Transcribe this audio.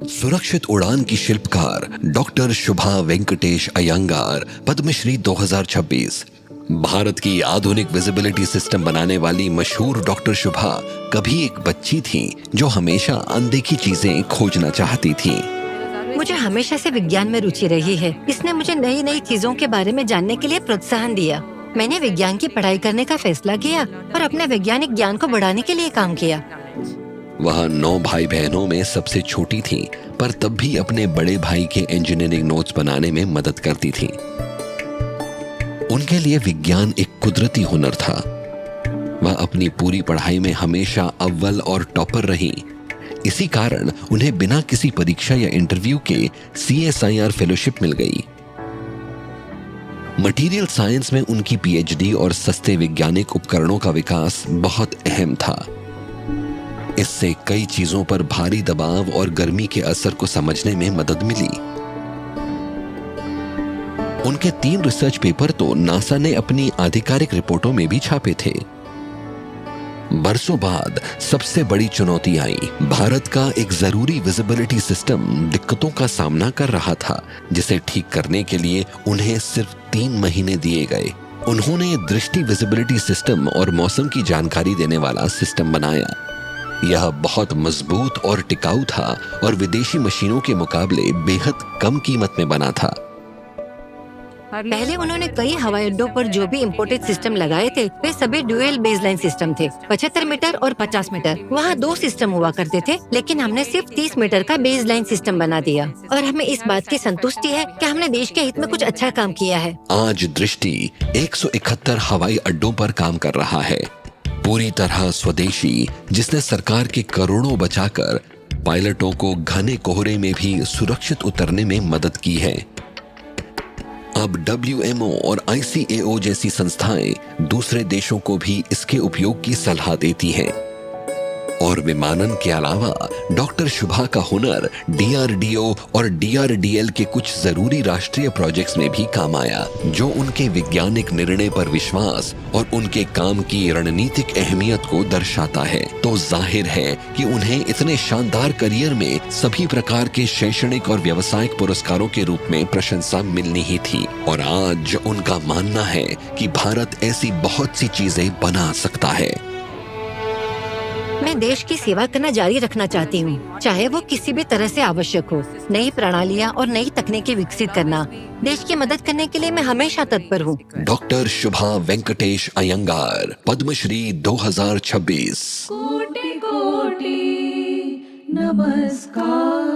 सुरक्षित उड़ान की शिल्पकार डॉक्टर शुभा वेंकटेश अयंगार, पद्मश्री 2026। भारत की आधुनिक विजिबिलिटी सिस्टम बनाने वाली मशहूर डॉक्टर शुभा कभी एक बच्ची थी जो हमेशा अनदेखी चीजें खोजना चाहती थी। मुझे हमेशा से विज्ञान में रुचि रही है। इसने मुझे नई नई चीजों के बारे में जानने के लिए प्रोत्साहन दिया। मैंने विज्ञान की पढ़ाई करने का फैसला किया और अपने वैज्ञानिक ज्ञान को बढ़ाने के लिए काम किया। वह 9 भाई बहनों में सबसे छोटी थी, पर तब भी अपने बड़े भाई के इंजीनियरिंग नोट्स बनाने में मदद करती थी। उनके लिए विज्ञान एक कुदरती हुनर था। वह अपनी पूरी पढ़ाई में हमेशा अव्वल और टॉपर रही। इसी कारण उन्हें बिना किसी परीक्षा या इंटरव्यू के CSIR फेलोशिप मिल गई। मटेरियल साइंस में उनकी PhD और सस्ते वैज्ञानिक उपकरणों का विकास बहुत अहम था। इससे कई चीजों पर भारी दबाव और गर्मी के असर को समझने में मदद मिली। उनके 3 रिसर्च पेपर तो नासा ने अपनी आधिकारिक रिपोर्टों में भी छापे थे। बरसों बाद सबसे बड़ी चुनौती आई। भारत का एक जरूरी विजिबिलिटी सिस्टम दिक्कतों का सामना कर रहा था, जिसे ठीक करने के लिए उन्हें सिर्फ 3 महीने दिए गए। उन्होंने दृष्टि विजिबिलिटी सिस्टम और मौसम की जानकारी देने वाला सिस्टम बनाया। यह बहुत मजबूत और टिकाऊ था और विदेशी मशीनों के मुकाबले बेहद कम कीमत में बना था। पहले उन्होंने कई हवाई अड्डों पर जो भी इम्पोर्टेड सिस्टम लगाए थे वे सभी ड्यूअल बेसलाइन सिस्टम थे। 75 मीटर और 50 मीटर। वहाँ 2 सिस्टम हुआ करते थे, लेकिन हमने सिर्फ 30 मीटर का बेसलाइन सिस्टम बना दिया और हमें इस बात की संतुष्टि है कि हमने देश के हित में कुछ अच्छा काम किया है। आज दृष्टि 171 हवाई अड्डों पर काम कर रहा है, पूरी तरह स्वदेशी, जिसने सरकार के करोड़ों बचाकर पायलटों को घने कोहरे में भी सुरक्षित उतरने में मदद की है। अब WMO और ICAO जैसी संस्थाएं दूसरे देशों को भी इसके उपयोग की सलाह देती हैं। और विमानन के अलावा डॉक्टर शुभा का हुनर DRDO और DRDL के कुछ जरूरी राष्ट्रीय प्रोजेक्ट्स में भी काम आया, जो उनके वैज्ञानिक निर्णय पर विश्वास और उनके काम की रणनीतिक अहमियत को दर्शाता है। तो जाहिर है कि उन्हें इतने शानदार करियर में सभी प्रकार के शैक्षणिक और व्यावसायिक पुरस्कारों के रूप में प्रशंसा मिलनी ही थी। और आज उनका मानना है कि भारत ऐसी बहुत सी चीजें बना सकता है। मैं देश की सेवा करना जारी रखना चाहती हूँ, चाहे वो किसी भी तरह से आवश्यक हो। नई प्रणालियाँ और नई तकनीकें विकसित करना, देश की मदद करने के लिए मैं हमेशा तत्पर हूँ। डॉक्टर शुभा वेंकटेश अयंगार, पद्मश्री 2026। कोटि कोटि नमस्कार।